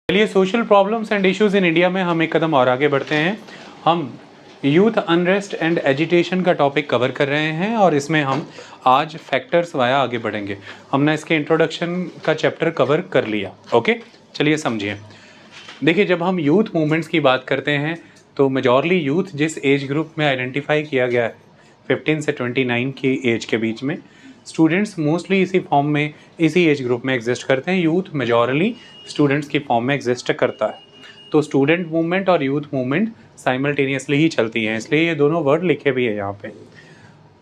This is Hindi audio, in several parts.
चलिए, social problems and issues in India में हम एक कदम और आगे बढ़ते हैं। हम यूथ अनरेस्ट एंड एजिटेशन का टॉपिक कवर कर रहे हैं और इसमें हम आज फैक्टर्स वाया आगे बढ़ेंगे। हमने इसके इंट्रोडक्शन का चैप्टर कवर कर लिया। ओके, चलिए समझिए। देखिए, जब हम यूथ मूवमेंट्स की बात करते हैं तो मेजॉरली यूथ जिस एज ग्रुप में आइडेंटिफाई किया गया है 15 से 29 की एज के बीच में, स्टूडेंट्स मोस्टली इसी फॉर्म में, इसी एज ग्रुप में एग्जिस्ट करते हैं। यूथ मेजॉरली स्टूडेंट्स की फॉर्म में एग्जिस्ट करता है। तो स्टूडेंट मूवमेंट और यूथ मूवमेंट साइमल्टेनियसली ही चलती हैं, इसलिए ये दोनों वर्ड लिखे भी है यहाँ पे।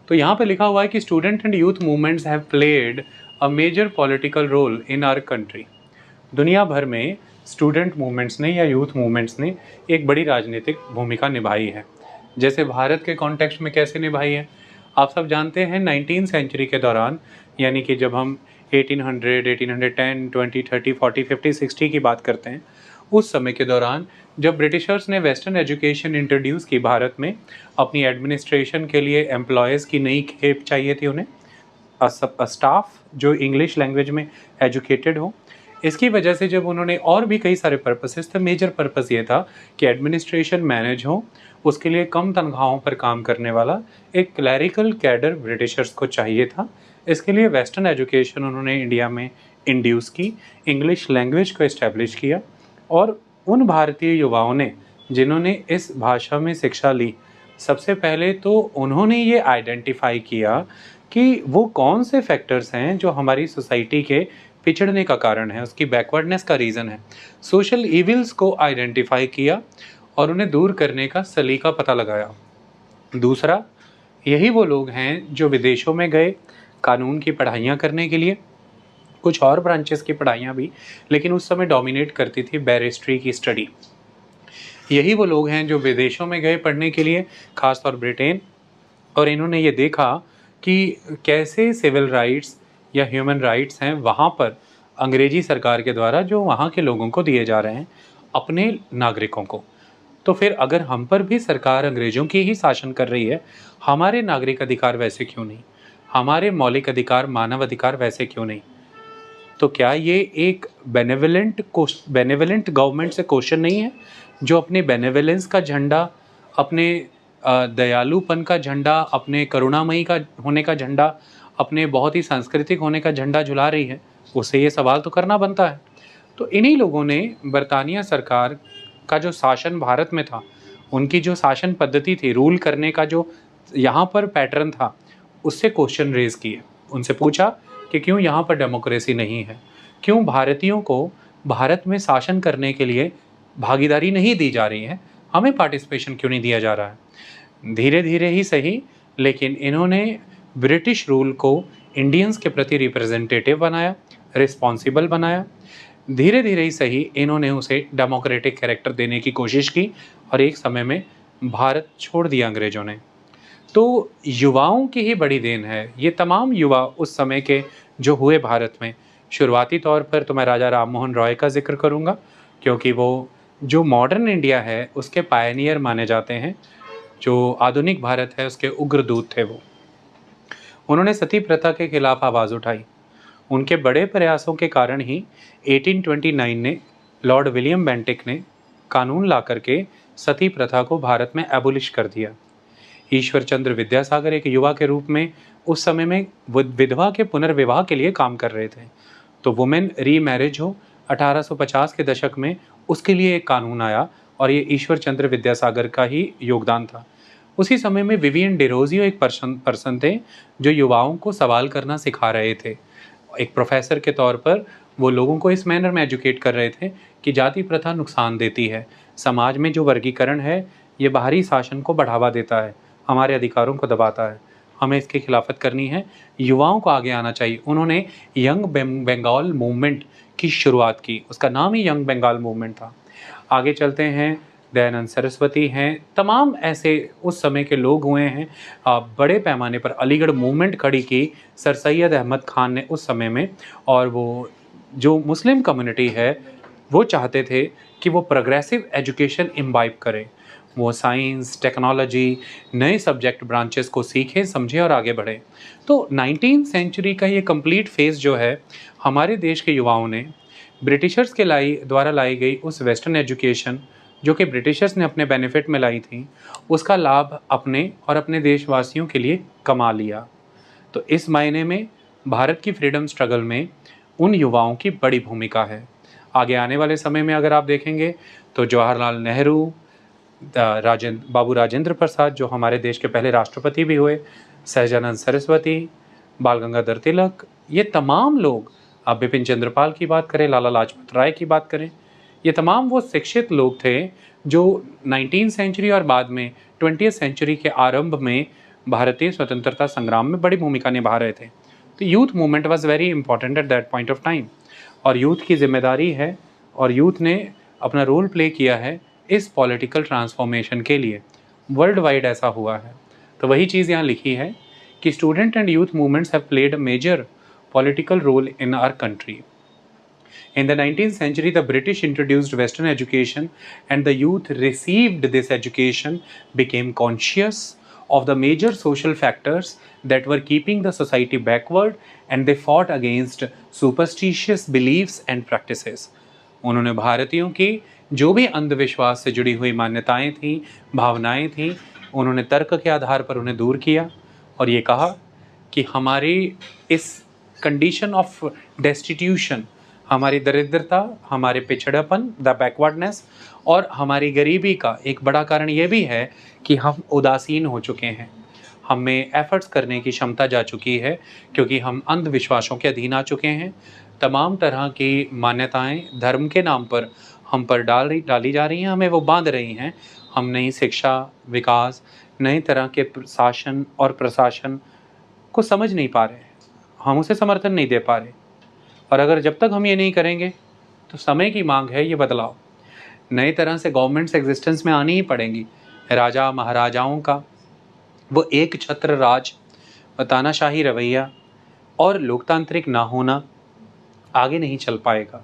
तो यहाँ पे लिखा हुआ है कि student and youth movements have played a major political role in our country. दुनिया भर में स्टूडेंट मूवमेंट्स ने या यूथ मूवमेंट्स ने एक बड़ी राजनीतिक भूमिका निभाई है। जैसे भारत के कॉन्टेक्स्ट में कैसे निभाई है, आप सब जानते हैं। 19वीं सेंचुरी के दौरान, यानी कि जब हम 1800, 1810, 20, 30, 40, 50, 60 की बात करते हैं, उस समय के दौरान जब ब्रिटिशर्स ने वेस्टर्न एजुकेशन इंट्रोड्यूस की भारत में, अपनी एडमिनिस्ट्रेशन के लिए एम्प्लॉयज़ की नई खेप चाहिए थी उन्हें, स्टाफ जो इंग्लिश लैंग्वेज में एजुकेटेड हो। इसकी वजह से जब उन्होंने, और भी कई सारे पर्पसेस थे, मेजर पर्पस ये था कि एडमिनिस्ट्रेशन मैनेज हो, उसके लिए कम तनख्वाहों पर काम करने वाला एक क्लैरिकल कैडर ब्रिटिशर्स को चाहिए था। इसके लिए वेस्टर्न एजुकेशन उन्होंने इंडिया में इंड्यूस की, इंग्लिश लैंग्वेज को इस्टेब्लिश किया, और उन भारतीय युवाओं ने जिन्होंने इस भाषा में शिक्षा ली, सबसे पहले तो उन्होंने ये आइडेंटिफाई किया कि वो कौन से फैक्टर्स हैं जो हमारी सोसाइटी के पिछड़ने का कारण है, उसकी बैकवर्डनेस का रीज़न है। सोशल इविल्स को आइडेंटिफाई किया और उन्हें दूर करने का सलीका पता लगाया। दूसरा, यही वो लोग हैं जो विदेशों में गए कानून की पढ़ाइयाँ करने के लिए, कुछ और ब्रांचेस की पढ़ाइयाँ भी, लेकिन उस समय डोमिनेट करती थी बैरिस्ट्री की स्टडी। यही वो लोग हैं जो विदेशों में गए पढ़ने के लिए, ख़ासतौर ब्रिटेन, और इन्होंने ये देखा कि कैसे सिविल राइट्स या ह्यूमन राइट्स हैं वहाँ पर अंग्रेज़ी सरकार के द्वारा जो वहाँ के लोगों को दिए जा रहे हैं, अपने नागरिकों को। तो फिर अगर हम पर भी सरकार अंग्रेज़ों की ही शासन कर रही है, हमारे नागरिक अधिकार वैसे क्यों नहीं? हमारे मौलिक अधिकार, मानव अधिकार वैसे क्यों नहीं? तो क्या ये एक बेनेवलेंट गवर्नमेंट से क्वेश्चन नहीं है, जो अपने बेनेवलेंस का झंडा, अपने दयालुपन का झंडा, अपने करुणामयी का होने का झंडा, अपने बहुत ही सांस्कृतिक होने का झंडा झुला रही है? उसे ये सवाल तो करना बनता है। तो इन्हीं लोगों ने बरतानिया सरकार का जो शासन भारत में था, उनकी जो शासन पद्धति थी, रूल करने का जो यहाँ पर पैटर्न था, उससे क्वेश्चन रेज़ किए। उनसे पूछा कि क्यों यहाँ पर डेमोक्रेसी नहीं है? क्यों भारतीयों को भारत में शासन करने के लिए भागीदारी नहीं दी जा रही है? हमें पार्टिसिपेशन क्यों नहीं दिया जा रहा है? धीरे धीरे ही सही, लेकिन इन्होंने ब्रिटिश रूल को इंडियंस के प्रति रिप्रेजेंटेटिव बनाया, रिस्पॉन्सिबल बनाया। धीरे धीरे ही सही, इन्होंने उसे डेमोक्रेटिक कैरेक्टर देने की कोशिश की और एक समय में भारत छोड़ दिया अंग्रेज़ों ने। तो युवाओं की ही बड़ी देन है। ये तमाम युवा उस समय के जो हुए भारत में, शुरुआती तौर पर तो मैं राजा राम मोहन रॉय का ज़िक्र करूँगा, क्योंकि वो जो मॉडर्न इंडिया है उसके पायनियर माने जाते हैं। जो आधुनिक भारत है उसके उग्रदूत थे वो। उन्होंने सती प्रथा के खिलाफ आवाज़ उठाई। उनके बड़े प्रयासों के कारण ही 1829 ने लॉर्ड विलियम बेंटिक ने कानून ला करके सती प्रथा को भारत में एबोलिश कर दिया। ईश्वर चंद्र विद्यासागर एक युवा के रूप में उस समय में विधवा के पुनर्विवाह के लिए काम कर रहे थे। तो वुमेन री मैरिज हो, 1850 के दशक में उसके लिए एक कानून आया और ये ईश्वर चंद्र विद्यासागर का ही योगदान था। उसी समय में विवियन डेरोजियो एक पर्सन थे जो युवाओं को सवाल करना सिखा रहे थे। एक प्रोफेसर के तौर पर वो लोगों को इस मैनर में एजुकेट कर रहे थे कि जाति प्रथा नुकसान देती है, समाज में जो वर्गीकरण है ये बाहरी शासन को बढ़ावा देता है, हमारे अधिकारों को दबाता है, हमें इसकी खिलाफत करनी है, युवाओं को आगे आना चाहिए। उन्होंने यंग बंगाल मूवमेंट की शुरुआत की, उसका नाम ही यंग बंगाल मूवमेंट था। आगे चलते हैं, दयानंद सरस्वती हैं, तमाम ऐसे उस समय के लोग हुए हैं। बड़े पैमाने पर अलीगढ़ मूवमेंट खड़ी की सर सैयद अहमद खान ने उस समय में, और वो जो मुस्लिम कम्युनिटी है वो चाहते थे कि वो प्रोग्रेसिव एजुकेशन इम्बाइब करें, वो साइंस, टेक्नोलॉजी, नए सब्जेक्ट ब्रांचेस को सीखें, समझें और आगे बढ़ें। तो 19वीं सेंचुरी का ये कंप्लीट फेज़ जो है, हमारे देश के युवाओं ने ब्रिटिशर्स के द्वारा लाई गई उस वेस्टर्न एजुकेशन जो कि ब्रिटिशर्स ने अपने बेनिफिट में लाई थी, उसका लाभ अपने और अपने देशवासियों के लिए कमा लिया। तो इस मायने में भारत की फ्रीडम स्ट्रगल में उन युवाओं की बड़ी भूमिका है। आगे आने वाले समय में अगर आप देखेंगे तो जवाहरलाल नेहरू, बाबू राजेंद्र प्रसाद जो हमारे देश के पहले राष्ट्रपति भी हुए, सहजानंद सरस्वती, बाल गंगाधर तिलक, ये तमाम लोग, आप बिपिन चंद्रपाल की बात करें, लाला लाजपत राय की बात करें, ये तमाम वो शिक्षित लोग थे जो 19वीं सेंचुरी और बाद में 20वीं सेंचुरी के आरंभ में भारतीय स्वतंत्रता संग्राम में बड़ी भूमिका निभा रहे थे। तो youth movement was very important at that point of time, और यूथ की जिम्मेदारी है और यूथ ने अपना रोल प्ले किया है इस पॉलिटिकल ट्रांसफॉर्मेशन के लिए। वर्ल्ड वाइड ऐसा हुआ है। तो वही चीज़ यहाँ लिखी है कि student and youth movements have played a major political role in our country. In the 19th century, the British introduced Western education, and the youth received this education, became conscious of the major social factors that were keeping the society backward, and they fought against superstitious beliefs and practices. उन्होंने भारतीयों की जो भी अंधविश्वास से जुड़ी हुई मान्यताएं थीं, भावनाएं थीं, उन्होंने तर्क के आधार पर उन्हें दूर किया और ये कहा कि हमारी इस कंडीशन ऑफ डेस्टिट्यूशन, हमारी दरिद्रता, हमारे पिछड़ापन, द बैकवर्डनेस और हमारी गरीबी का एक बड़ा कारण ये भी है कि हम उदासीन हो चुके हैं। हम में एफर्ट्स करने की क्षमता जा चुकी है क्योंकि हम अंधविश्वासों के अधीन आ चुके हैं। तमाम तरह की मान्यताएं धर्म के नाम पर हम पर डाली जा रही हैं, हमें वो बांध रही हैं। हम नई शिक्षा, विकास, नए तरह के शासन और प्रशासन को समझ नहीं पा रहे, हम उसे समर्थन नहीं दे पा रहे। और अगर जब तक हम ये नहीं करेंगे तो समय की मांग है ये बदलाव। नए तरह से गवर्नमेंट्स एग्जिस्टेंस में आनी ही पड़ेंगी। राजा महाराजाओं का वो एक छत्र राज, तानाशाही रवैया और लोकतांत्रिक ना होना आगे नहीं चल पाएगा।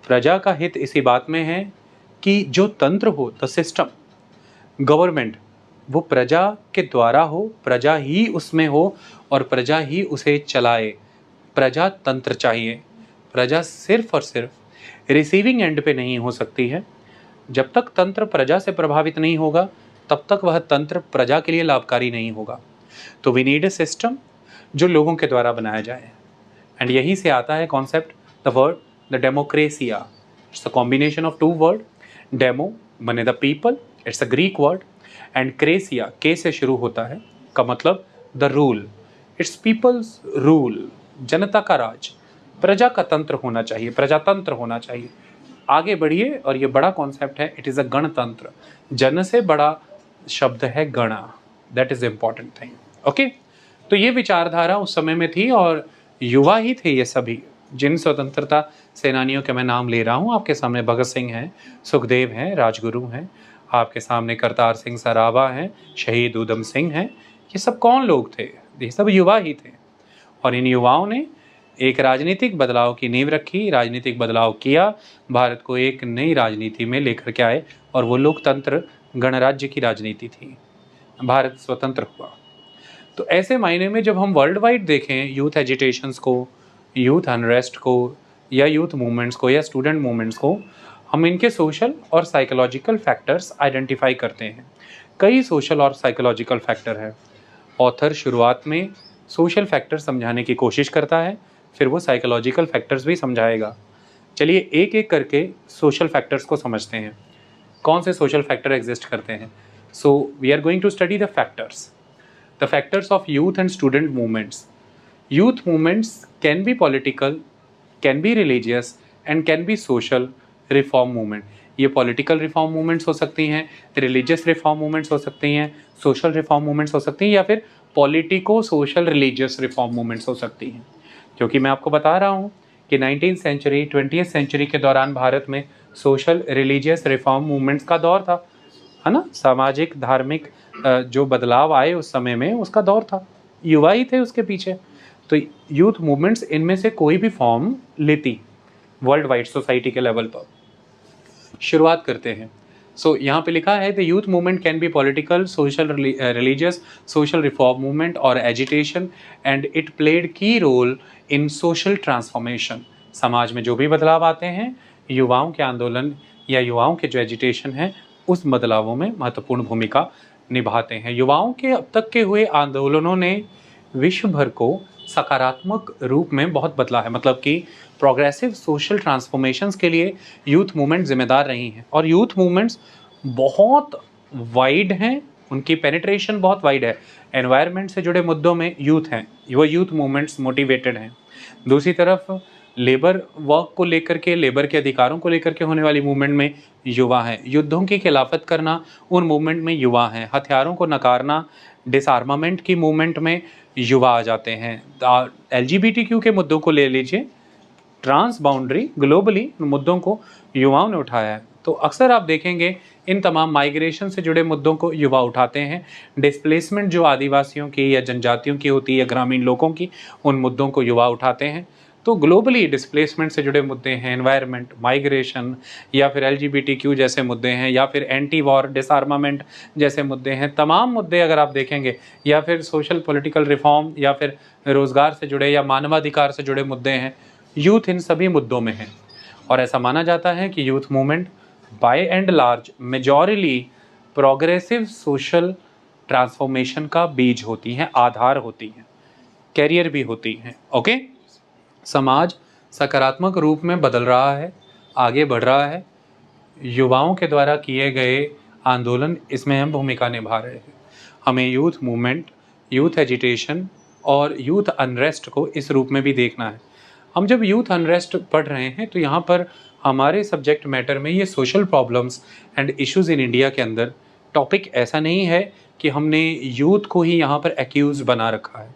प्रजा का हित इसी बात में है कि जो तंत्र हो, द सिस्टम, गवर्नमेंट, वो प्रजा के द्वारा हो, प्रजा ही उसमें हो और प्रजा ही उसे चलाए। प्रजा तंत्र चाहिए। प्रजा सिर्फ और सिर्फ रिसीविंग एंड पे नहीं हो सकती है। जब तक तंत्र प्रजा से प्रभावित नहीं होगा तब तक वह तंत्र प्रजा के लिए लाभकारी नहीं होगा। तो वी नीड ए सिस्टम जो लोगों के द्वारा बनाया जाए। एंड यही से आता है concept, the word, the democracia. It's a combination of two word. Demo बने the people, it's a Greek word, and cracia, के से शुरू होता है, का मतलब the rule. It's people's rule, जनता का राज, प्रजा का तंत्र होना चाहिए, प्रजातंत्र होना चाहिए। आगे बढ़िए, और ये बड़ा कॉन्सेप्ट है, इट इज़ अ गणतंत्र। जन से बड़ा शब्द है गणा, that is important thing. Okay, तो ये विचारधारा उस समय में थी और युवा ही थे ये सभी। जिन स्वतंत्रता सेनानियों के मैं नाम ले रहा हूँ, आपके सामने भगत सिंह हैं, सुखदेव हैं, राजगुरु हैं, आपके सामने करतार सिंह सराभा हैं, शहीद उधम सिंह हैं। ये सब कौन लोग थे? ये सब युवा ही थे। और इन युवाओं ने एक राजनीतिक बदलाव की नींव रखी, राजनीतिक बदलाव किया, भारत को एक नई राजनीति में लेकर के आए, और वो लोकतंत्र गणराज्य की राजनीति थी। भारत स्वतंत्र हुआ। तो ऐसे मायने में जब हम वर्ल्ड वाइड देखें यूथ एजिटेशंस को, यूथ अनरेस्ट को, या यूथ मूवमेंट्स को, या स्टूडेंट मूवमेंट्स को, हम इनके सोशल और साइकोलॉजिकल फैक्टर्स आइडेंटिफाई करते हैं। कई सोशल और साइकोलॉजिकल फैक्टर है। ऑथर शुरुआत में सोशल फैक्टर समझाने की कोशिश करता है, फिर वो साइकोलॉजिकल फैक्टर्स भी समझाएगा। चलिए एक एक करके सोशल फैक्टर्स को समझते हैं। कौन से सोशल फैक्टर एग्जिस्ट करते हैं? So we are going to study the factors of youth and student movements. Youth movements can be political, can be religious and can be social reform movement. ये पॉलिटिकल रिफॉर्म मूवमेंट्स हो सकती हैं, रिलीजियस रिफॉर्म मूवमेंट्स हो सकती हैं, सोशल रिफॉर्म मूवमेंट्स हो सकती हैं, या फिर politico social religious reform movements हो सकती हैं। क्योंकि मैं आपको बता रहा हूँ कि 19वीं सेंचुरी, 20वीं सेंचुरी के दौरान भारत में सोशल रिलीजियस रिफॉर्म मूवमेंट्स का दौर था, है ना। सामाजिक धार्मिक जो बदलाव आए उस समय में, उसका दौर था। युवा ही थे उसके पीछे। तो यूथ मूवमेंट्स इनमें से कोई भी फॉर्म लेती वर्ल्ड वाइड सोसाइटी के लेवल पर। शुरुआत करते हैं। सो यहाँ पे लिखा है the youth movement can be political, social, religious, social reform movement और एजिटेशन, एंड इट प्लेड की रोल इन सोशल ट्रांसफॉर्मेशन। समाज में जो भी बदलाव आते हैं, युवाओं के आंदोलन या युवाओं के जो एजिटेशन है उस बदलावों में महत्वपूर्ण भूमिका निभाते हैं। युवाओं के अब तक के हुए आंदोलनों ने विश्व भर को सकारात्मक रूप में बहुत बदला है। मतलब कि प्रोग्रेसिव सोशल ट्रांसफॉर्मेशंस के लिए यूथ मूवमेंट जिम्मेदार रही हैं, और यूथ मूवमेंट्स बहुत वाइड हैं, उनकी पेनिट्रेशन बहुत वाइड है। एनवायरनमेंट से जुड़े मुद्दों में यूथ हैं, वो यूथ मूवमेंट्स मोटिवेटेड हैं। दूसरी तरफ लेबर वर्क को लेकर के, लेबर के अधिकारों को लेकर के होने वाली मूवमेंट में युवा हैं। युद्धों की खिलाफत करना, उन मूवमेंट में युवा हैं। हथियारों को नकारना, डिसआर्मामेंट की मूवमेंट में युवा आ जाते हैं। LGBTQ के मुद्दों को ले लीजिए, ट्रांस बाउंड्री ग्लोबली मुद्दों को युवाओं ने उठाया है। तो अक्सर आप देखेंगे इन तमाम माइग्रेशन से जुड़े मुद्दों को युवा उठाते हैं। डिस्प्लेसमेंट जो आदिवासियों की या जनजातियों की होती है या ग्रामीण लोगों की, उन मुद्दों को युवा उठाते हैं। तो ग्लोबली डिस्प्लेसमेंट से जुड़े मुद्दे हैं, एनवायरनमेंट, माइग्रेशन, या फिर LGBTQ जैसे मुद्दे हैं, या फिर एंटी वॉर, डिसआर्मामेंट जैसे मुद्दे हैं। तमाम मुद्दे अगर आप देखेंगे, या फिर सोशल पॉलिटिकल रिफॉर्म, या फिर रोज़गार से जुड़े या मानवाधिकार से जुड़े मुद्दे हैं, यूथ इन सभी मुद्दों में है। और ऐसा माना जाता है कि youth movement by and large majority progressive social transformation का बीज होती हैं, आधार होती हैं, कैरियर भी होती हैं। ओके, समाज सकारात्मक रूप में बदल रहा है, आगे बढ़ रहा है। युवाओं के द्वारा किए गए आंदोलन इसमें अहम भूमिका निभा रहे हैं। हमें यूथ मूवमेंट, यूथ एजिटेशन और यूथ अनरेस्ट को इस रूप में भी देखना है। हम जब यूथ अनरेस्ट पढ़ रहे हैं तो यहाँ पर हमारे सब्जेक्ट मैटर में ये social problems and issues in India के अंदर टॉपिक ऐसा नहीं है कि हमने यूथ को ही यहाँ पर एक्यूज़ बना रखा है,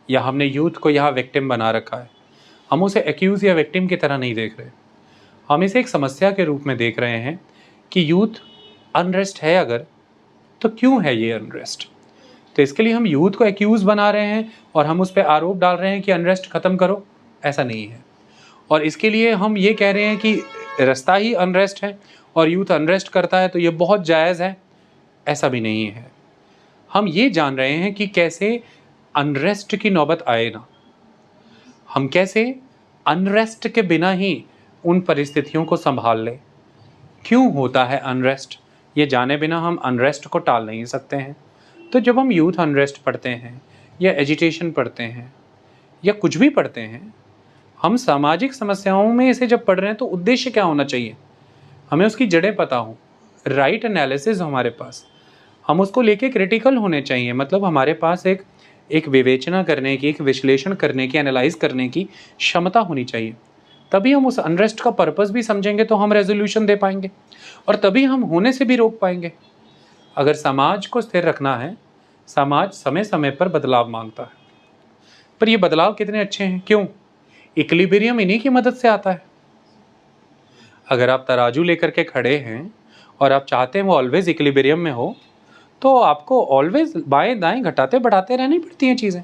या हमने यूथ को यहाँ विक्टिम बना रखा है। हम उसे एक्यूज़ या विक्टिम की तरह नहीं देख रहे, हम इसे एक समस्या के रूप में देख रहे हैं कि यूथ अनरेस्ट है अगर, तो क्यों है ये अनरेस्ट। तो इसके लिए हम यूथ को एक्यूज़ बना रहे हैं और हम उस पर आरोप डाल रहे हैं कि अनरेस्ट ख़त्म करो, ऐसा नहीं है। और इसके लिए हम ये कह रहे हैं कि रास्ता ही अनरेस्ट है और यूथ अनरेस्ट करता है तो ये बहुत जायज़ है, ऐसा भी नहीं है। हम ये जान रहे हैं कि कैसे अनरेस्ट की नौबत आए ना, हम कैसे अनरेस्ट के बिना ही उन परिस्थितियों को संभाल लें। क्यों होता है अनरेस्ट, ये जाने बिना हम अनरेस्ट को टाल नहीं सकते हैं। तो जब हम यूथ अनरेस्ट पढ़ते हैं या एजिटेशन पढ़ते हैं या कुछ भी पढ़ते हैं, हम सामाजिक समस्याओं में इसे जब पढ़ रहे हैं तो उद्देश्य क्या होना चाहिए, हमें उसकी जड़ें पता हो, राइट एनालिसिस हमारे पास, हम उसको लेके क्रिटिकल होने चाहिए। मतलब हमारे पास एक विवेचना करने की, एक विश्लेषण करने की, एनालाइज करने की क्षमता होनी चाहिए। तभी हम उस अनरेस्ट का पर्पस भी समझेंगे, तो हम रेजोल्यूशन दे पाएंगे और तभी हम होने से भी रोक पाएंगे। अगर समाज को स्थिर रखना है, समाज समय समय पर बदलाव मांगता है, पर ये बदलाव कितने अच्छे हैं, क्यों? इक्विलिब्रियम इन्हीं की मदद से आता है। अगर आप तराजू लेकर के खड़े हैं और आप चाहते हैं वो ऑलवेज इक्विलिब्रियम में हो, तो आपको ऑलवेज बाएं दाएं घटाते बढ़ाते रहनी पड़ती हैं चीज़ें।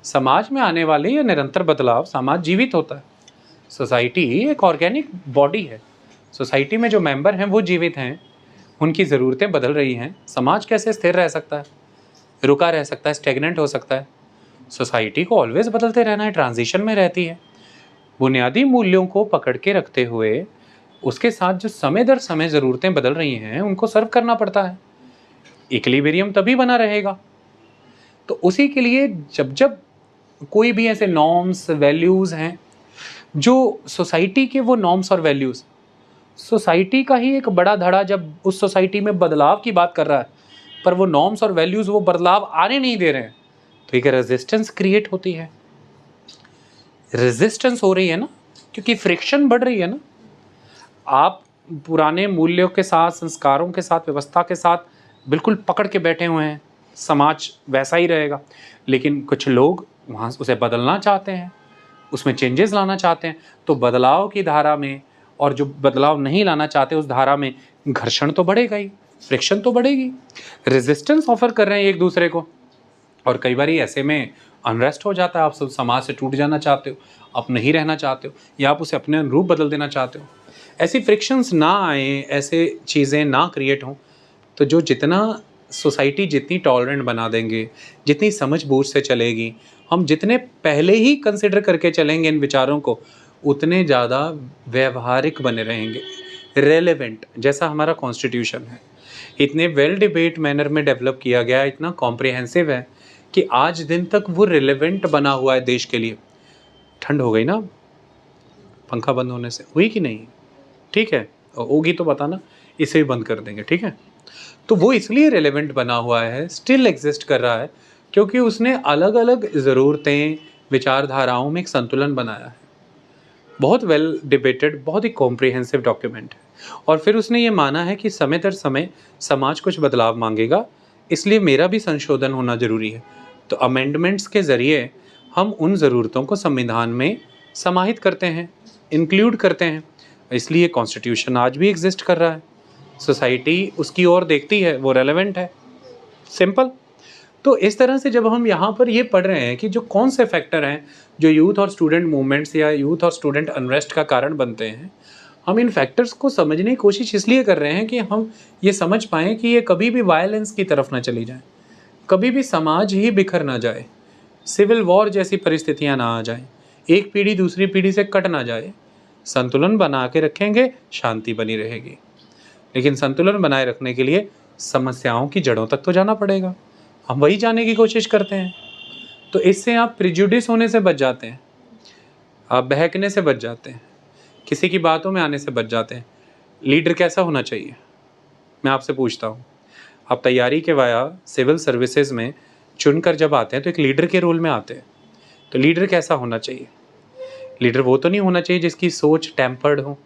समाज में आने वाले ये निरंतर बदलाव, समाज जीवित होता है। सोसाइटी एक ऑर्गेनिक बॉडी है, सोसाइटी में जो मेंबर हैं वो जीवित हैं, उनकी ज़रूरतें बदल रही हैं। समाज कैसे स्थिर रह सकता है, रुका रह सकता है, स्टेगनेंट हो सकता है? सोसाइटी को ऑलवेज बदलते रहना है, ट्रांजिशन में रहती है। बुनियादी मूल्यों को पकड़ के रखते हुए उसके साथ जो समय दर समय ज़रूरतें बदल रही हैं उनको सर्व करना पड़ता है। इक्विलिब्रियम तभी बना रहेगा। तो उसी के लिए जब जब कोई भी ऐसे नॉर्म्स वैल्यूज़ हैं जो सोसाइटी के, वो नॉर्म्स और वैल्यूज़ सोसाइटी का ही एक बड़ा धड़ा जब उस सोसाइटी में बदलाव की बात कर रहा है, पर वो नॉर्म्स और वैल्यूज़ वो बदलाव आने नहीं दे रहे हैं, तो एक रेजिस्टेंस क्रिएट होती है। रेजिस्टेंस हो रही है ना, क्योंकि फ्रिक्शन बढ़ रही है ना। आप पुराने मूल्यों के साथ, संस्कारों के साथ, व्यवस्था के साथ बिल्कुल पकड़ के बैठे हुए हैं, समाज वैसा ही रहेगा। लेकिन कुछ लोग वहाँ उसे बदलना चाहते हैं, उसमें चेंजेस लाना चाहते हैं, तो बदलाव की धारा में और जो बदलाव नहीं लाना चाहते उस धारा में घर्षण तो बढ़ेगा ही, फ्रिक्शन तो बढ़ेगी। रेजिस्टेंस ऑफर कर रहे हैं एक दूसरे को, और कई बार ऐसे में अनरेस्ट हो जाता है। आप सब समाज से टूट जाना चाहते हो, आप नहीं रहना चाहते हो, या आप उसे अपने अनुरूप बदल देना चाहते हो। ऐसी फ्रिक्शंस ना आए, ऐसे चीज़ें ना क्रिएट हों, तो जो जितना सोसाइटी जितनी टॉलरेंट बना देंगे, जितनी समझ बूझ से चलेगी, हम जितने पहले ही कंसिडर करके चलेंगे इन विचारों को, उतने ज़्यादा व्यवहारिक बने रहेंगे, रेलेवेंट, जैसा हमारा कॉन्स्टिट्यूशन है। इतने वेल डिबेट मैनर में डेवलप किया गया है, इतना कॉम्प्रिहेंसिव है कि आज दिन तक वो रिलेवेंट बना हुआ है देश के लिए। ठंड हो गई ना पंखा बंद होने से, हुई कि नहीं? ठीक है, होगी तो बताना, इसे भी बंद कर देंगे, ठीक है। तो वो इसलिए रिलेवेंट बना हुआ है, स्टिल एग्जिस्ट कर रहा है, क्योंकि उसने अलग अलग ज़रूरतें, विचारधाराओं में एक संतुलन बनाया है। बहुत वेल डिबेटेड, बहुत ही कॉम्प्रिहेंसिव डॉक्यूमेंट है। और फिर उसने ये माना है कि समय दर समय समाज कुछ बदलाव मांगेगा, इसलिए मेरा भी संशोधन होना ज़रूरी है। तो अमेंडमेंट्स के ज़रिए हम उन ज़रूरतों को संविधान में समाहित करते हैं, इंक्लूड करते हैं, इसलिए कॉन्स्टिट्यूशन आज भी एग्जिस्ट कर रहा है। सोसाइटी उसकी ओर देखती है, वो रेलेवेंट है, सिंपल। तो इस तरह से जब हम यहाँ पर ये पढ़ रहे हैं कि जो कौन से फैक्टर हैं जो यूथ और स्टूडेंट मूवमेंट्स या यूथ और स्टूडेंट अनरेस्ट का कारण बनते हैं, हम इन फैक्टर्स को समझने की कोशिश इसलिए कर रहे हैं कि हम ये समझ पाएँ कि ये कभी भी वायलेंस की तरफ ना चली जाए, कभी भी समाज ही बिखर ना जाए, सिविल वॉर जैसी परिस्थितियाँ ना आ जाएँ, एक पीढ़ी दूसरी पीढ़ी से कट ना जाए। संतुलन बना के रखेंगे, शांति बनी रहेगी। लेकिन संतुलन बनाए रखने के लिए समस्याओं की जड़ों तक तो जाना पड़ेगा, हम वही जाने की कोशिश करते हैं। तो इससे आप प्रिजुडिस होने से बच जाते हैं, आप बहकने से बच जाते हैं, किसी की बातों में आने से बच जाते हैं। लीडर कैसा होना चाहिए, मैं आपसे पूछता हूँ। आप तैयारी के वाया सिविल सर्विसेज में चुनकर जब आते हैं तो एक लीडर के रोल में आते हैं, तो लीडर कैसा होना चाहिए? लीडर वो तो नहीं होना चाहिए जिसकी सोच टेम्पर्ड हो,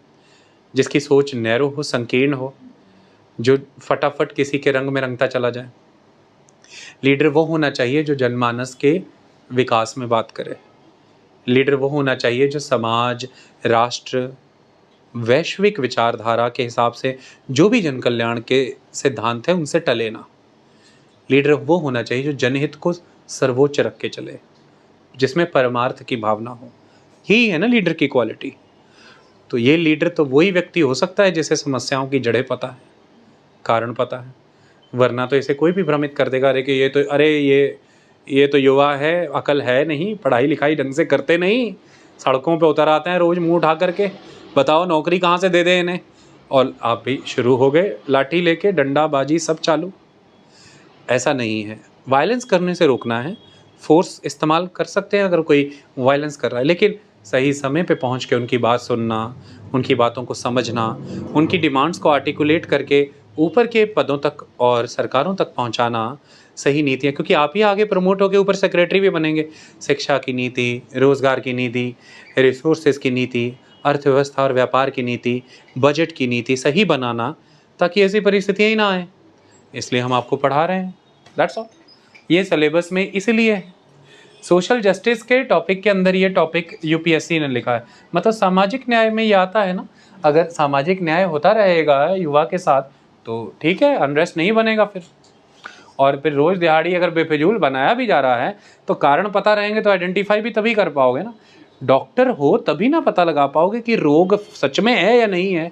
जिसकी सोच नैरो हो, संकीर्ण हो, जो फटाफट किसी के रंग में रंगता चला जाए। लीडर वो होना चाहिए जो जनमानस के विकास में बात करे। लीडर वो होना चाहिए जो समाज, राष्ट्र, वैश्विक विचारधारा के हिसाब से जो भी जन कल्याण के सिद्धांत हैं उनसे टले ना। लीडर वो होना चाहिए जो जनहित को सर्वोच्च रख के चले, जिसमें परमार्थ की भावना हो। यही है ना लीडर की क्वालिटी। तो ये लीडर तो वही व्यक्ति हो सकता है जिसे समस्याओं की जड़ें पता है, कारण पता है, वरना तो इसे कोई भी भ्रमित कर देगा, अरे कि ये तो युवा है, अकल है नहीं, पढ़ाई लिखाई ढंग से करते नहीं, सड़कों पे उतर आते हैं रोज़ मुंह उठा करके, बताओ नौकरी कहाँ से दे दें इन्हें। और आप भी शुरू हो गए लाठी लेके, डंडाबाजी सब चालू। ऐसा नहीं है, वायलेंस करने से रोकना है। फोर्स इस्तेमाल कर सकते हैं अगर कोई वायलेंस कर रहा है, लेकिन सही समय पे पहुंच के उनकी बात सुनना, उनकी बातों को समझना, उनकी डिमांड्स को आर्टिकुलेट करके ऊपर के पदों तक और सरकारों तक पहुंचाना सही नीतियाँ, क्योंकि आप ही आगे प्रमोट होकर ऊपर सेक्रेटरी भी बनेंगे। शिक्षा की नीति, रोज़गार की नीति, रिसोर्सेज की नीति, अर्थव्यवस्था और व्यापार की नीति, बजट की नीति सही बनाना, ताकि ऐसी परिस्थितियाँ ही ना आए। इसलिए हम आपको पढ़ा रहे हैं, दैट्स ऑल। ये सिलेबस में इसलिए है। सोशल जस्टिस के टॉपिक के अंदर ये टॉपिक यूपीएससी ने लिखा है, मतलब सामाजिक न्याय में ये आता है ना। अगर सामाजिक न्याय होता रहेगा युवा के साथ तो ठीक है, अनरेस्ट नहीं बनेगा फिर। और फिर रोज़ दिहाड़ी अगर बेफिजूल बनाया भी जा रहा है तो कारण पता रहेंगे तो आइडेंटिफाई भी तभी कर पाओगे ना। डॉक्टर हो तभी ना पता लगा पाओगे कि रोग सच में है या नहीं है।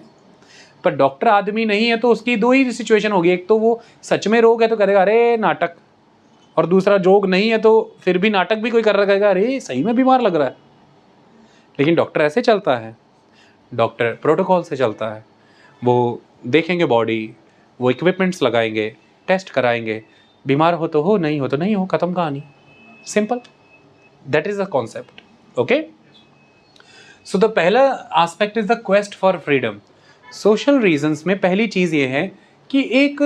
पर डॉक्टर आदमी नहीं है तो उसकी दो ही सिचुएशन होगी, एक तो वो सच में रोग है तो कहेगा अरे नाटक, और दूसरा रोग नहीं है तो फिर भी नाटक भी कोई कर रहा है, अरे सही में बीमार लग रहा है। लेकिन डॉक्टर ऐसे चलता है, डॉक्टर प्रोटोकॉल से चलता है। वो देखेंगे बॉडी, वो इक्विपमेंट्स लगाएंगे, टेस्ट कराएंगे, बीमार हो तो हो, नहीं हो तो नहीं हो, खत्म कहानी, simple. That is the concept, okay. So the पहला aspect is the quest for freedom. Social reasons में पहली चीज़ ये है कि एक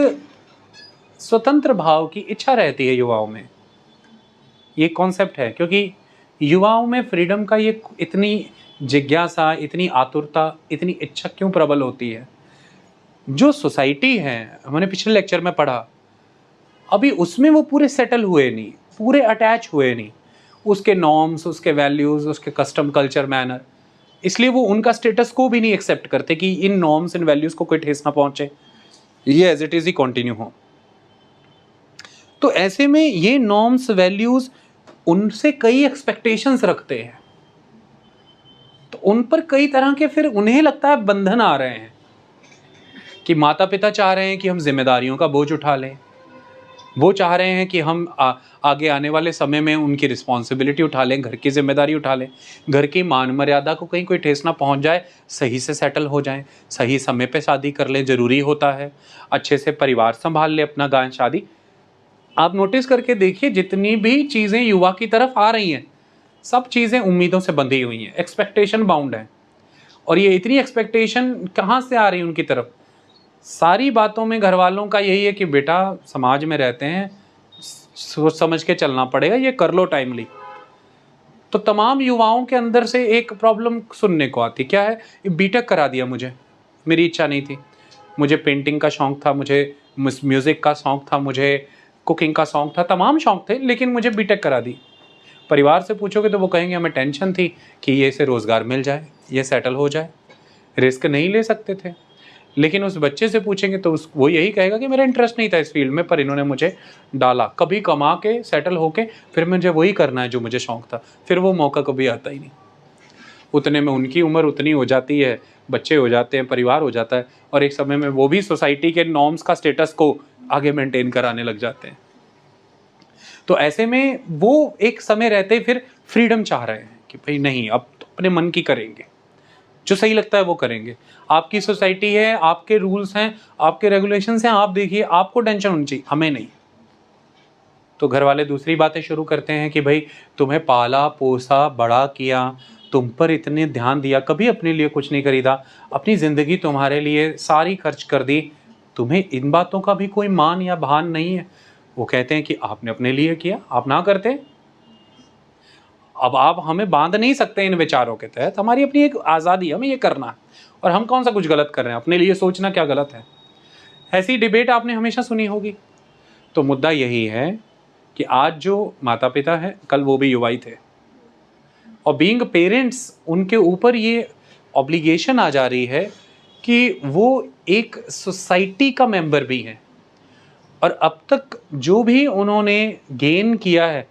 स्वतंत्र भाव की इच्छा रहती है युवाओं में, ये कॉन्सेप्ट है। क्योंकि युवाओं में फ्रीडम का ये इतनी जिज्ञासा, इतनी आतुरता, इतनी इच्छा क्यों प्रबल होती है? जो सोसाइटी है, हमने पिछले लेक्चर में पढ़ा, अभी उसमें वो पूरे सेटल हुए नहीं, पूरे अटैच हुए नहीं, उसके नॉर्म्स, उसके वैल्यूज़, उसके कस्टम, कल्चर, मैनर, इसलिए वो उनका स्टेटस को भी नहीं एक्सेप्ट करते कि इन नॉर्म्स, इन वैल्यूज़ को कोई ठेस ना पहुँचे, ये एज इट इज़ ही कंटिन्यू हो। तो ऐसे में ये नॉर्म्स, वैल्यूज़ उनसे कई एक्सपेक्टेशंस रखते हैं, तो उन पर कई तरह के फिर उन्हें लगता है बंधन आ रहे हैं कि माता पिता चाह रहे हैं कि हम जिम्मेदारियों का बोझ उठा लें, वो चाह रहे हैं कि हम आगे आने वाले समय में उनकी रिस्पॉन्सिबिलिटी उठा लें, घर की जिम्मेदारी उठा लें, घर की मान मर्यादा को कहीं कोई ठेस ना पहुंच जाए, सही से सेटल हो जाएं, सही समय पे शादी कर लें, ज़रूरी होता है, अच्छे से परिवार संभाल ले अपना, गाय शादी। आप नोटिस करके देखिए, जितनी भी चीज़ें युवा की तरफ आ रही हैं, सब चीज़ें उम्मीदों से बंधी हुई हैं, एक्सपेक्टेशन बाउंड है। और ये इतनी एक्सपेक्टेशन कहाँ से आ रही है उनकी तरफ? सारी बातों में घर वालों का यही है कि बेटा समाज में रहते हैं, सोच समझ के चलना पड़ेगा, ये कर लो टाइमली। तो तमाम युवाओं के अंदर से एक प्रॉब्लम सुनने को आती, क्या है? बीटेक करा दिया मुझे, मेरी इच्छा नहीं थी, मुझे पेंटिंग का शौक़ था, मुझे म्यूज़िक का शौक़ था, मुझे कुकिंग का शौक़ था, तमाम शौक़ थे, लेकिन मुझे बीटेक करा दी। परिवार से पूछोगे तो वो कहेंगे हमें टेंशन थी कि ये से रोज़गार मिल जाए, ये सेटल हो जाए, रिस्क नहीं ले सकते थे। लेकिन उस बच्चे से पूछेंगे तो वो यही कहेगा कि मेरा इंटरेस्ट नहीं था इस फील्ड में, पर इन्होंने मुझे डाला, कभी कमा के सेटल होके फिर मुझे वही करना है जो मुझे शौक़ था, फिर वो मौका कभी आता ही नहीं। उतने में उनकी उम्र उतनी हो जाती है, बच्चे हो जाते हैं, परिवार हो जाता है, और एक समय में वो भी सोसाइटी के नॉर्म्स का स्टेटस को आगे मेंटेन कराने लग जाते हैं। तो ऐसे में वो एक समय रहते फिर फ्रीडम चाह रहे हैं कि भाई नहीं, अब तो अपने मन की करेंगे, जो सही लगता है वो करेंगे। आपकी सोसाइटी है, आपके रूल्स हैं, आपके रेगुलेशंस हैं, आप देखिए, आपको टेंशन होनी चाहिए, हमें नहीं। तो घर वाले दूसरी बातें शुरू करते हैं कि भाई तुम्हें पाला पोसा बड़ा किया, तुम पर इतने ध्यान दिया, कभी अपने लिए कुछ नहीं खरीदा, अपनी ज़िंदगी तुम्हारे लिए सारी खर्च कर दी, तुम्हें इन बातों का भी कोई मान या भान नहीं है। वो कहते हैं कि आपने अपने लिए किया, आप ना करते, अब आप हमें बांध नहीं सकते इन विचारों के तहत, हमारी अपनी एक आज़ादी है, हमें ये करना है, और हम कौन सा कुछ गलत कर रहे हैं, अपने लिए सोचना क्या गलत है? ऐसी डिबेट आपने हमेशा सुनी होगी। तो मुद्दा यही है कि आज जो माता पिता हैं, कल वो भी युवा ही थे, और बीइंग पेरेंट्स उनके ऊपर ये ऑब्लिगेशन आ जा रही है कि वो एक सोसाइटी का मेंबर भी हैं, और अब तक जो भी उन्होंने गेन किया है,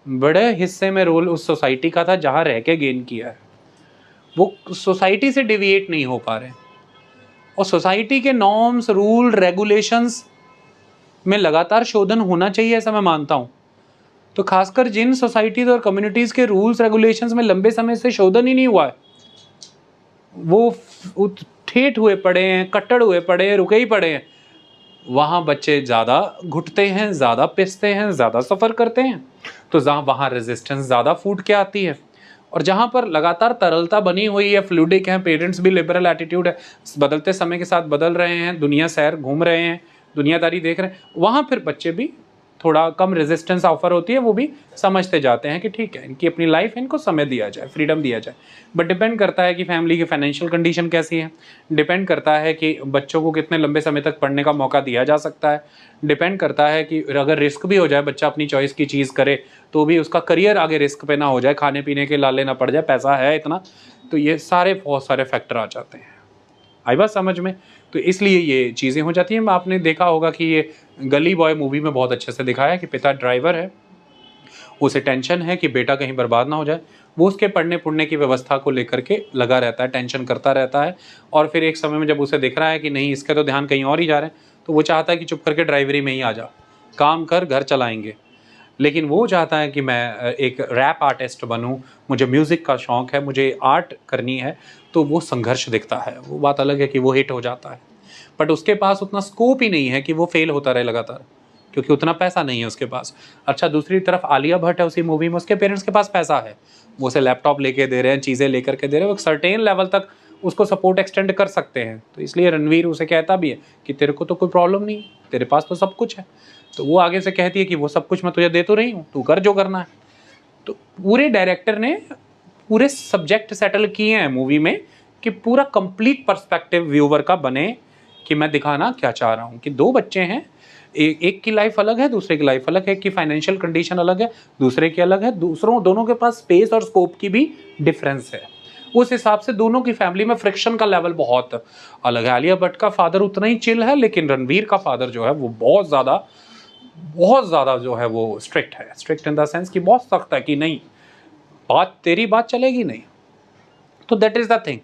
बड़े हिस्से में रोल उस सोसाइटी का था जहाँ रह के गेन किया है। वो सोसाइटी से डिविएट नहीं हो पा रहे, और सोसाइटी के नॉर्म्स, रूल, रेगुलेशंस में लगातार शोधन होना चाहिए, ऐसा मैं मानता हूँ। तो खासकर जिन सोसाइटीज़ और कम्युनिटीज़ के रूल्स रेगुलेशंस में लंबे समय से शोधन ही नहीं हुआ है, वो ठेठ हुए पड़े हैं, कट्टर हुए पड़े हैं, रुके ही पड़े हैं, वहाँ बच्चे ज़्यादा घुटते हैं, ज़्यादा पिसते हैं, ज़्यादा सफ़र करते हैं। तो वहाँ रेजिस्टेंस ज़्यादा फूट के आती है, और जहाँ पर लगातार तरलता बनी हुई है, फ्लूइडिक है, पेरेंट्स भी लिबरल एटीट्यूड है, बदलते समय के साथ बदल रहे हैं, दुनिया सैर घूम रहे हैं, दुनियादारी देख रहे हैं, वहाँ फिर बच्चे भी थोड़ा कम रेजिस्टेंस ऑफर होती है, वो भी समझते जाते हैं कि ठीक है, इनकी अपनी लाइफ है, इनको समय दिया जाए, फ्रीडम दिया जाए। बट डिपेंड करता है कि फैमिली की फाइनेंशियल कंडीशन कैसी है, डिपेंड करता है कि बच्चों को कितने लंबे समय तक पढ़ने का मौका दिया जा सकता है, डिपेंड करता है कि अगर रिस्क भी हो जाए, बच्चा अपनी चॉइस की चीज़ करे, तो भी उसका करियर आगे रिस्क पे ना हो जाए, खाने पीने के लाले ना पड़ जाए, पैसा है इतना, तो ये सारे बहुत सारे फैक्टर आ जाते हैं। आई बात समझ में? तो इसलिए ये चीज़ें हो जाती हैं। आपने देखा होगा कि ये गली बॉय मूवी में बहुत अच्छे से दिखाया है कि पिता ड्राइवर है, उसे टेंशन है कि बेटा कहीं बर्बाद ना हो जाए, वो उसके पढ़ने पुढ़ने की व्यवस्था को लेकर के लगा रहता है, टेंशन करता रहता है, और फिर एक समय में जब उसे दिख रहा है कि नहीं, इसका तो ध्यान कहीं और ही जा रहा है, तो वो चाहता है कि चुप करके ड्राइवरी में ही आ जा, काम कर, घर चलाएंगे। लेकिन वो चाहता है कि मैं एक रैप आर्टिस्ट बनूं, मुझे म्यूज़िक का शौक़ है, मुझे आर्ट करनी है, तो वो संघर्ष दिखता है। वो बात अलग है कि वो हिट हो जाता है, बट उसके पास उतना स्कोप ही नहीं है कि वो फेल होता रहे लगातार, क्योंकि उतना पैसा नहीं है उसके पास। अच्छा, दूसरी तरफ आलिया भट्ट है उसी मूवी में, उसके पेरेंट्स के पास पैसा है, वो उसे लैपटॉप लेके दे रहे हैं, चीज़ें लेकर के दे रहे हैं, वो एक सर्टेन लेवल तक उसको सपोर्ट एक्सटेंड कर सकते हैं। तो इसलिए रणवीर उसे कहता भी है कि तेरे को तो कोई प्रॉब्लम नहीं, तेरे पास तो सब कुछ है। तो वो आगे से कहती है कि वो सब कुछ मैं तुझे दे तो रही हूँ, तू कर जो करना है। तो पूरे डायरेक्टर ने पूरे सब्जेक्ट सेटल किए हैं मूवी में कि पूरा कंप्लीट पर्सपेक्टिव व्यूवर का बने, कि मैं दिखाना क्या चाह रहा हूँ कि दो बच्चे हैं, एक की लाइफ अलग है, दूसरे की लाइफ अलग है, एक की फाइनेंशियल कंडीशन अलग है, दूसरे की अलग है, दोनों के पास स्पेस और स्कोप की भी डिफरेंस है। उस हिसाब से दोनों की फैमिली में फ्रिक्शन का लेवल बहुत अलग है। आलिया भट्ट का फादर उतना ही चिल है, लेकिन रणवीर का फादर जो है वो बहुत ज़्यादा जो है वो स्ट्रिक्ट है, स्ट्रिक्ट इन द सेंस कि बहुत सख्त है कि नहीं, तेरी बात चलेगी नहीं। तो दैट इज़ द थिंग।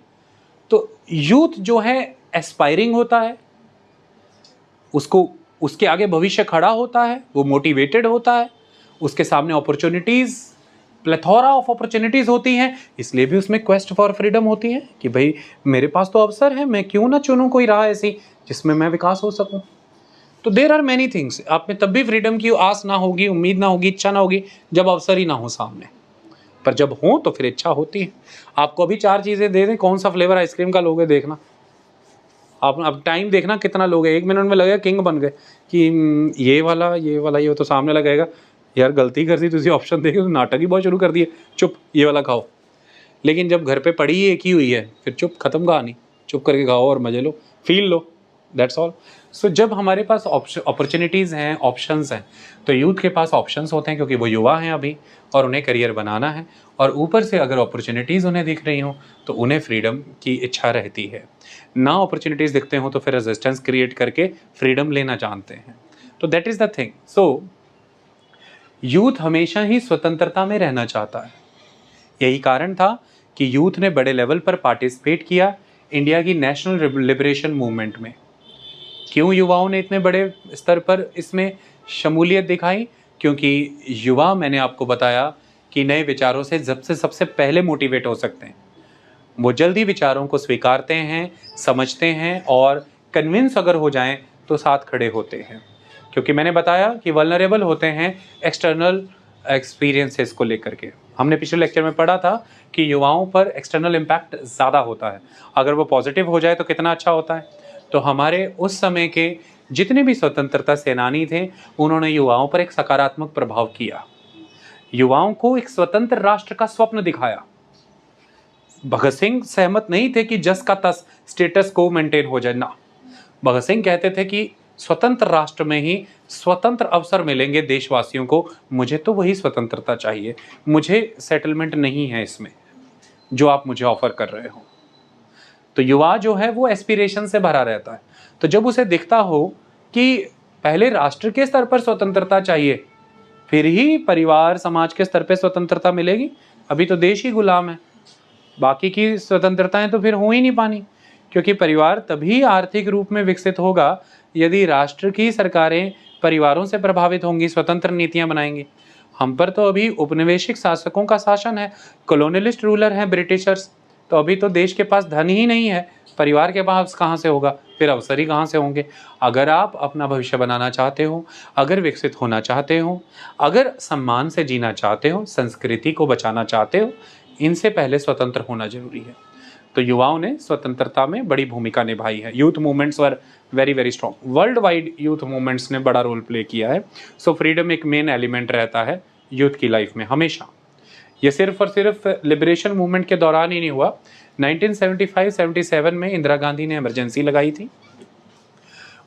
तो यूथ जो है एस्पायरिंग होता है, उसको उसके आगे भविष्य खड़ा होता है, वो मोटिवेटेड होता है, उसके सामने अपॉर्चुनिटीज़, प्लेथोरा ऑफ अपॉर्चुनिटीज़ होती हैं, इसलिए भी उसमें क्वेस्ट फॉर फ्रीडम होती है कि भाई मेरे पास तो अवसर है, मैं क्यों ना चुनूँ कोई राह ऐसी जिसमें मैं विकास हो सकूँ। तो देयर आर मैनी थिंग्स। आप में तब भी फ्रीडम की आस ना होगी, उम्मीद ना होगी, इच्छा ना होगी जब अवसर ही ना हो सामने, पर जब हो तो फिर इच्छा होती है। आपको अभी 4 चीज़ें दे दें, कौन सा फ्लेवर आइसक्रीम का लोगे देखना, आप अब टाइम देखना कितना लोगे, 1 मिनट में लगेगा किंग बन गए कि ये वाला ये तो सामने लगेगा यार गलती कर दी तुझे ऑप्शन देके तो नाटक ही बहुत शुरू कर दिए, चुप ये वाला खाओ। लेकिन जब घर पे पड़ी ही एक ही हुई है फिर चुप, खत्म कहानी, चुप करके खाओ और मजे लो, फील लो, दैट्स ऑल। सो जब हमारे पास अपॉर्चुनिटीज़ हैं, ऑप्शंस हैं, तो यूथ के पास ऑप्शंस होते हैं क्योंकि वो युवा हैं अभी और उन्हें करियर बनाना है, और ऊपर से अगर अपॉर्चुनिटीज़ उन्हें दिख रही हों तो उन्हें फ्रीडम की इच्छा रहती है। ना अपॉर्चुनिटीज़ दिखते हों तो फिर रेजिस्टेंस क्रिएट करके फ्रीडम लेना जानते हैं। तो that is the thing. So youth हमेशा ही स्वतंत्रता में रहना चाहता है। यही कारण था कि यूथ ने बड़े लेवल पर पार्टिसिपेट किया इंडिया की नेशनल लिबरेशन मूवमेंट में। क्यों युवाओं ने इतने बड़े स्तर पर इसमें शमूलियत दिखाई? क्योंकि युवा, मैंने आपको बताया कि नए विचारों से सबसे पहले मोटिवेट हो सकते हैं। वो जल्दी विचारों को स्वीकारते हैं, समझते हैं और कन्विंस अगर हो जाएं तो साथ खड़े होते हैं। क्योंकि मैंने बताया कि वल्नरेबल होते हैं एक्सटर्नल एक्सपीरियंसेस को लेकर के। हमने पिछले लेक्चर में पढ़ा था कि युवाओं पर एक्सटर्नल इम्पैक्ट ज़्यादा होता है, अगर वो पॉजिटिव हो जाए तो कितना अच्छा होता है। तो हमारे उस समय के जितने भी स्वतंत्रता सेनानी थे उन्होंने युवाओं पर एक सकारात्मक प्रभाव किया, युवाओं को एक स्वतंत्र राष्ट्र का स्वप्न दिखाया। भगत सिंह सहमत नहीं थे कि जस का तस स्टेटस को मेंटेन हो जाए ना, भगत सिंह कहते थे कि स्वतंत्र राष्ट्र में ही स्वतंत्र अवसर मिलेंगे देशवासियों को, मुझे तो वही स्वतंत्रता चाहिए, मुझे सेटलमेंट नहीं है इसमें जो आप मुझे ऑफर कर रहे हो। तो युवा जो है वो एस्पिरेशन से भरा रहता है। तो जब उसे दिखता हो कि पहले राष्ट्र के स्तर पर स्वतंत्रता चाहिए, फिर ही परिवार समाज के स्तर पर स्वतंत्रता मिलेगी, अभी तो देश ही गुलाम है, बाकी की स्वतंत्रताएं तो फिर हो ही नहीं पानी। क्योंकि परिवार तभी आर्थिक रूप में विकसित होगा यदि राष्ट्र की सरकारें परिवारों से प्रभावित होंगी, स्वतंत्र नीतियां बनाएंगी। हम पर तो अभी उपनिवेशिक शासकों का शासन है, कॉलोनियलिस्ट रूलर हैं ब्रिटिशर्स, तो अभी तो देश के पास धन ही नहीं है, परिवार के पास कहाँ से होगा, फिर अवसर ही कहाँ से होंगे। अगर आप अपना भविष्य बनाना चाहते हो, अगर विकसित होना चाहते हो, अगर सम्मान से जीना चाहते हो, संस्कृति को बचाना चाहते हो, इनसे पहले स्वतंत्र होना जरूरी है। तो युवाओं ने स्वतंत्रता में बड़ी भूमिका निभाई है। Youth movements were very very strong, world wide youth movements ने बड़ा रोल प्ले किया है। सो फ्रीडम एक मेन एलिमेंट रहता है यूथ की लाइफ में हमेशा। ये सिर्फ और सिर्फ लिबरेशन मूवमेंट के दौरान ही नहीं हुआ। 1975-77 में इंदिरा गांधी ने इमरजेंसी लगाई थी।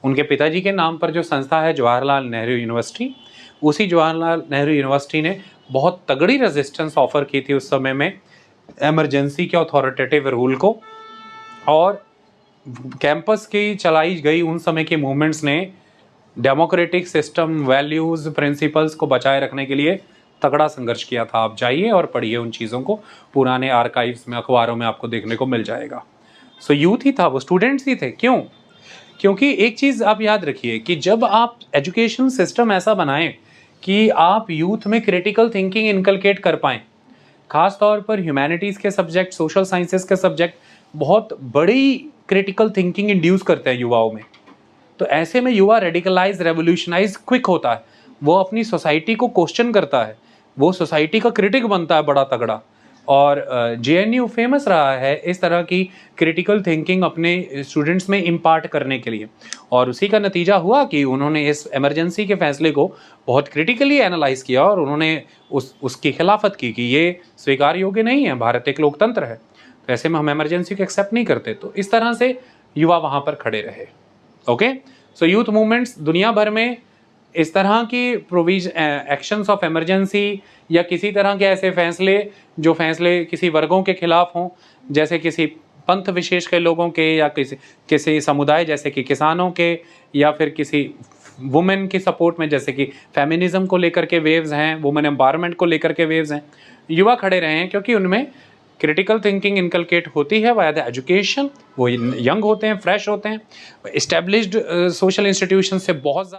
उनके पिताजी के नाम पर जो संस्था है जवाहरलाल नेहरू यूनिवर्सिटी, उसी जवाहरलाल नेहरू यूनिवर्सिटी ने बहुत तगड़ी रेजिस्टेंस ऑफर की थी उस समय में इमरजेंसी के अथॉरिटेटिव रूल को, और कैंपस की चलाई गई उन समय के मूवमेंट्स ने डेमोक्रेटिक सिस्टम, वैल्यूज़, प्रिंसिपल्स को बचाए रखने के लिए तगड़ा संघर्ष किया था। आप जाइए और पढ़िए उन चीज़ों को, पुराने आर्काइव्स में, अखबारों में आपको देखने को मिल जाएगा। सो यूथ ही था, वो स्टूडेंट्स ही थे। क्यों? क्योंकि एक चीज़ आप याद रखिए कि जब आप एजुकेशन सिस्टम ऐसा बनाएं कि आप यूथ में क्रिटिकल थिंकिंग इनकलकेट कर पाएँ, खास तौर पर ह्यूमैनिटीज़ के सब्जेक्ट, सोशल साइंसेस के सब्जेक्ट बहुत बड़ी क्रिटिकल थिंकिंग इंड्यूस करते हैं युवाओं में, तो ऐसे में युवा रेडिकलाइज, रेवोल्यूशनाइज क्विक होता है, वो अपनी सोसाइटी को क्वेश्चन करता है, वो सोसाइटी का क्रिटिक बनता है बड़ा तगड़ा। और JNU फेमस रहा है इस तरह की क्रिटिकल थिंकिंग अपने स्टूडेंट्स में इम्पार्ट करने के लिए, और उसी का नतीजा हुआ कि उन्होंने इस इमरजेंसी के फैसले को बहुत क्रिटिकली एनालाइज किया और उन्होंने उसकी खिलाफत की कि ये स्वीकार योग्य नहीं है, भारत एक लोकतंत्र है, तो ऐसे में हम इमरजेंसी को एक्सेप्ट नहीं करते। तो इस तरह से युवा वहाँ पर खड़े रहे। ओके, सो यूथ मूवमेंट्स दुनिया भर में इस तरह की एक्शंस ऑफ इमरजेंसी या किसी तरह के ऐसे फैसले जो फैसले किसी वर्गों के खिलाफ हों, जैसे किसी पंथ विशेष के लोगों के या किसी समुदाय जैसे कि किसानों के, या फिर किसी वुमेन की सपोर्ट में जैसे कि फेमिनिज्म को लेकर के वेव्स हैं, वुमेन एम्पावरमेंट को लेकर के वेव्स हैं, युवा खड़े रहे हैं क्योंकि उनमें क्रिटिकल थिंकिंग इनकलकेट होती है वाया द एजुकेशन। वो यंग होते हैं, फ्रेश होते हैं, एस्टेब्लिश्ड सोशल इंस्टीट्यूशन से बहुत